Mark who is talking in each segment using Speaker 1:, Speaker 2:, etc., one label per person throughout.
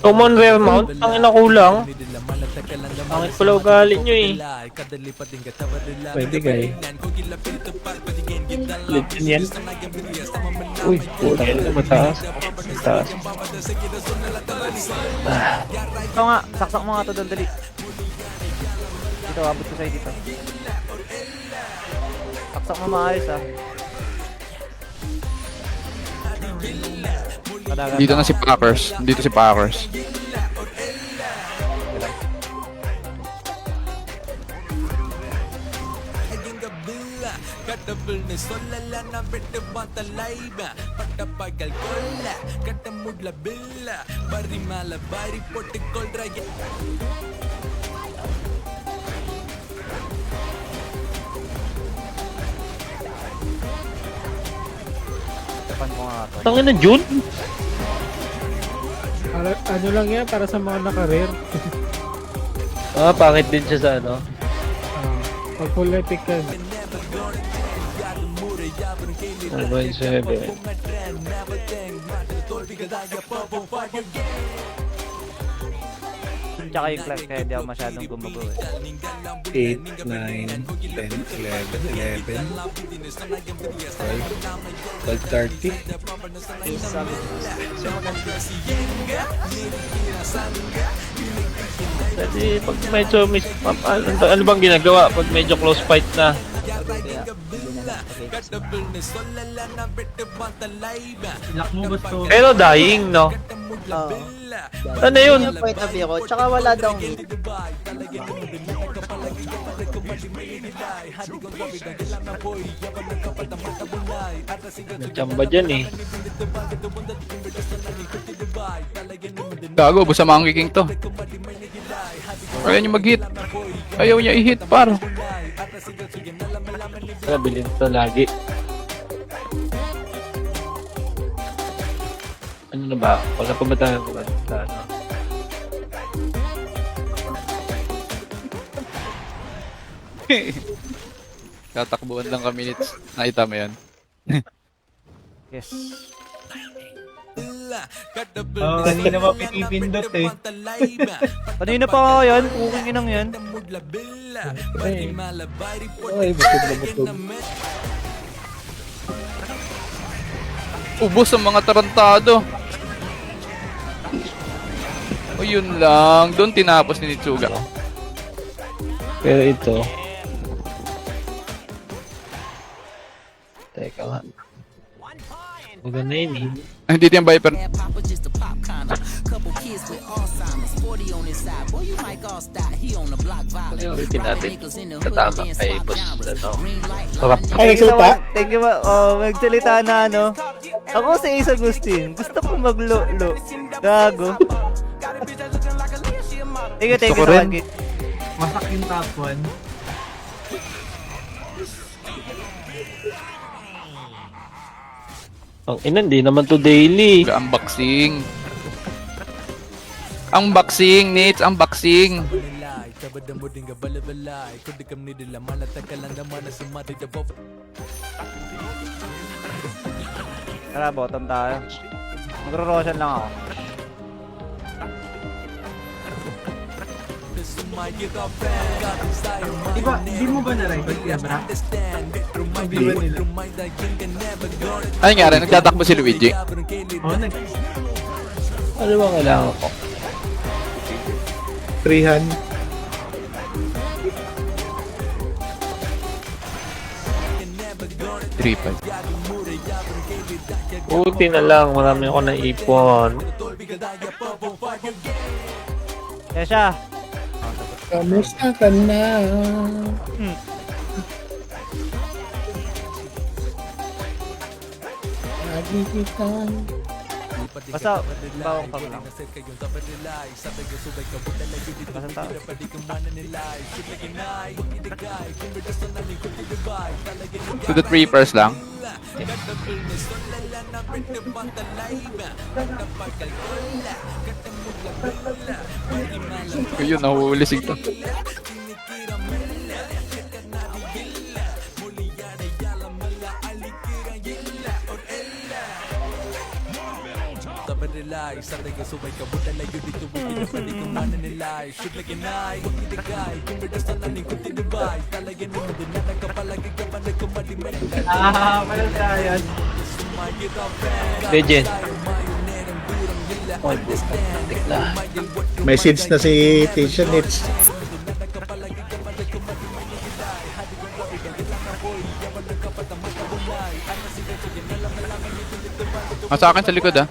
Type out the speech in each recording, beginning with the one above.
Speaker 1: Common rare mount, ang ina kulang. Pangit pala ugali nyo eh.
Speaker 2: Pwede kayo. Legend yan. Uy, putang ina, mataas. Mataas.
Speaker 3: Ito nga, saksak mo nga ito doon, dali. Dito, abot ko sa'yo dito. Saksak mo maayos ah. Padagan
Speaker 4: Dito na si Packers. Dito si Packers.
Speaker 3: Tapan ko nga ito.
Speaker 1: Tangin na June?
Speaker 2: Ano lang yan, para sa mga naka-rare.
Speaker 1: Ah, pangit din siya sa ano.
Speaker 2: Pag full epic yan.
Speaker 1: 1.7.
Speaker 3: Tsaka yung class kaya di ako masyadong gumugo eh.
Speaker 2: 8, 9, 10, 11, 11, 12, 12, 30.
Speaker 1: Kasi pag medyo ano bang ginagawa pag medyo close fight na? Pero dying, no?
Speaker 5: Oo.
Speaker 1: Ano yun?
Speaker 5: Yung point of view ko, tsaka wala daw meat.
Speaker 1: Chamba dyan eh.
Speaker 4: Gago, busa mga king to. Ayaw niya mag-hit. Ayaw niya i-hit, par.
Speaker 1: Nabilin to lagi. Ano na ba? Wala pa ba tayo ano?
Speaker 4: Tatakbuhan lang kami nits. Nakita mo yan.
Speaker 3: Yes.
Speaker 2: Kanina pa pinipindot eh.
Speaker 3: Kanina pa yan, cooking inang yan.
Speaker 2: Ay, busog na busog.
Speaker 4: Ubos ang mga tarantado. O yun lang. Doon tinapos ni Nitsuga.
Speaker 1: Pero ito. Teka nga. Maganda yun eh.
Speaker 4: Ay, hindi yung Viper.
Speaker 1: Priority natin. Katama kay boss. Ano? Sarap.
Speaker 2: Ay, nagsalita?
Speaker 3: Thank you ba? Oh, magsalita na ano. Ako si Ace Agustin. Gusto ko maglo-lo. Gago. Thank you
Speaker 4: Gusto ko
Speaker 3: sa
Speaker 4: rin.
Speaker 3: lagi.
Speaker 6: Masak yung top 1.
Speaker 1: Ang ina, hindi naman to daily.
Speaker 4: Unboxing. Unboxing, Nits. Unboxing.
Speaker 3: Tara, bottom tayo. Magro-roshan lang ako.
Speaker 6: Di mo ba na-record kaya bra? Hindi ba nila?
Speaker 4: Ano nangyari? Nagtatakbo si Luigi.
Speaker 6: Oo,
Speaker 1: Ano ba kailangan ko?
Speaker 2: 300.
Speaker 4: Triple.
Speaker 1: Buti na lang, marami ako naipon.
Speaker 3: Kaya siya.
Speaker 2: Kamusta ka na? Lagi kita.
Speaker 3: Basta, bawang pang lang. Basta tao.
Speaker 4: To the Reapers lang. Yun, nahuhulisig to.
Speaker 6: Pala siya yan.
Speaker 1: Legend.
Speaker 2: Message na si Tisha Nits.
Speaker 4: Sa akin sa likod ah.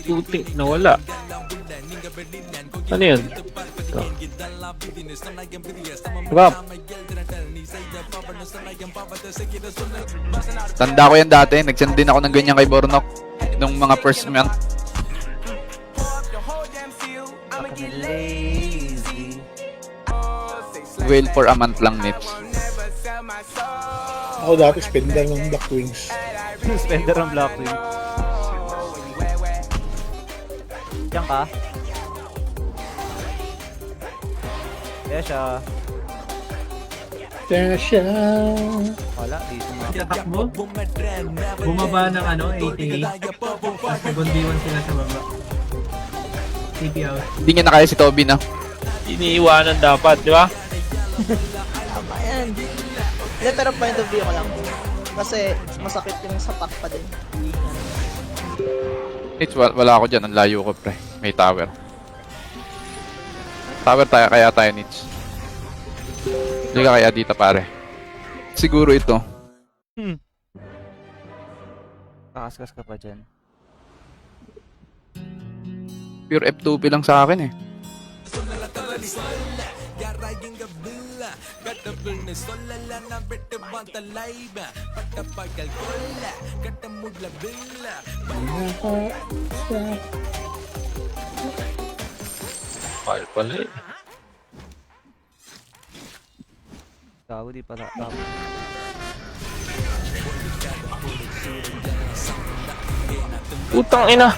Speaker 1: Putik, nawala. Ano yun? Ito. Drop.
Speaker 4: Tanda ko yan dati. Nag-send din ako ng ganyan kay Bornok. Nung mga first month.
Speaker 3: Lazy.
Speaker 4: Well for a month lang, Nips.
Speaker 2: Ako dati spender ng Black Wings.
Speaker 3: Spender ng Blackwing. Diyan ka? Kaya siya.
Speaker 2: Tasha.
Speaker 3: Wala, dito mga.
Speaker 6: Tatakbo. Bumaba ng 88. Tapos nag-1v1 sila sa baba. TP out.
Speaker 4: Hindi niya na kaya si Toby na.
Speaker 1: Iniiwanan dapat, di ba?
Speaker 5: Tama yan. Hindi, pero point of view ko lang. Kasi masakit yung sapak pa din.
Speaker 4: Nips, wala ako dyan. Ang layo ko, pre. May tower. Tower tayo, kaya tayo, Nips. Hindi ka kaya dito, pare. Siguro ito.
Speaker 3: Kakaskas ka pa dyan.
Speaker 4: Pure F2P lang sa akin eh.
Speaker 1: Mahal pala eh.
Speaker 3: Gago, di pala. Gago.
Speaker 1: Putang ina.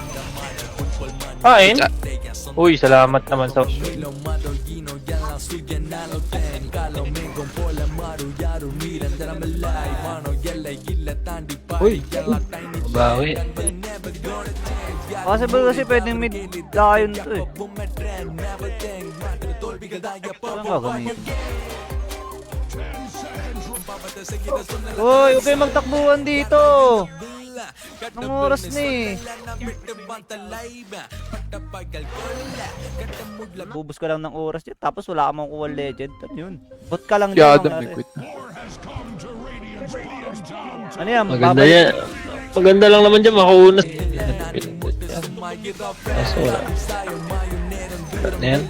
Speaker 1: Kain? Uy, salamat naman sa... Uy, bawi.
Speaker 3: Kasi pwedeng mid lion to eh. Saan gagamitin? Uy, okay magtakbuhan dito. Anong oras na eh? Bubus ka lang ng oras dyan, tapos wala ka makukuha legend. Ano yun? Bot ka lang
Speaker 4: Kaya
Speaker 3: dyan.
Speaker 4: Adam, may quit na.
Speaker 3: Ano yan?
Speaker 1: Maganda yan. Maganda lang naman dyan, makauna. Kaso wala. Ano yan?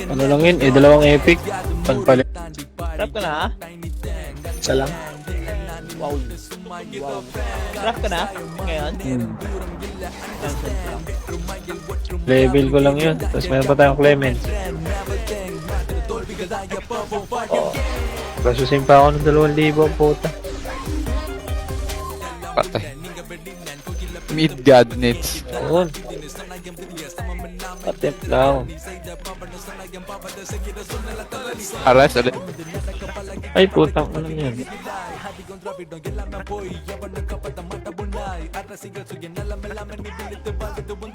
Speaker 1: Ano lang yun? Eh, dalawang epic. Panpalit.
Speaker 5: Trap ka na ha?
Speaker 2: Isa lang.
Speaker 5: Wow. Trap ka na? Ngayon?
Speaker 1: Level ko lang yun. Tapos meron pa tayong Clement. Oh. Kasusin pa ako ng 2,000 puta.
Speaker 4: Patay. Mid God, Nips.
Speaker 1: Oo. Attempt lang.
Speaker 4: Aras ulit.
Speaker 1: Ay, putang ano yan.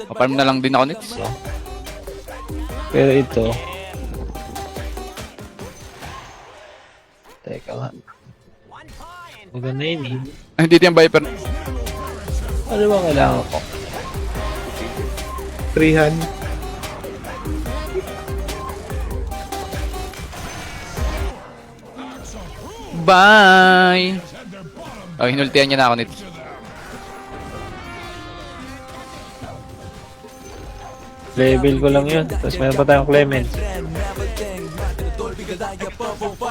Speaker 4: Maparm na lang din ako, Nips.
Speaker 1: Pero ito. Teka nga. Maganda yun eh.
Speaker 4: Ay, hindi yung Viper.
Speaker 1: Ano ba kailangan ko?
Speaker 2: Freehan.
Speaker 4: Bye! Oh, hinultihan niya na ako, Nips.
Speaker 1: Level ko lang yun. Tapos meron pa tayong Clement.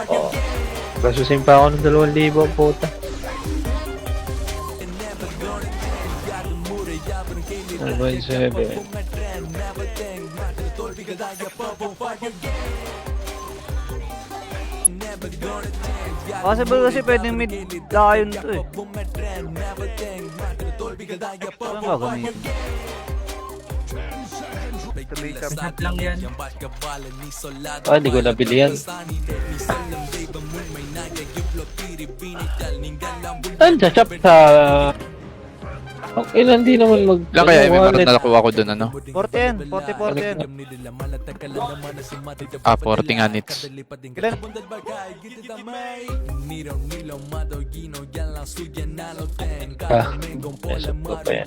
Speaker 1: Oh. Kasusin pa ako ng 2,000 puta. Ano ba yung 7?
Speaker 3: Kasi pwedeng mid lion to eh. Saan gagamitin?
Speaker 6: Shot lang yan.
Speaker 2: Ah, hindi ko nabili yan. Saan sa shop sa... Okay, hindi naman mag...
Speaker 4: Lang kaya may
Speaker 2: wallet.
Speaker 4: marat na nakuha ko dun, ano?
Speaker 3: 40 yan. 40 yan.
Speaker 4: Ah, 40 nga nits.
Speaker 3: Ilan?
Speaker 2: Ah, nasa ko pa yan.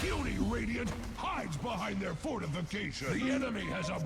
Speaker 7: Puny Radiant hides behind their fortification. The enemy has a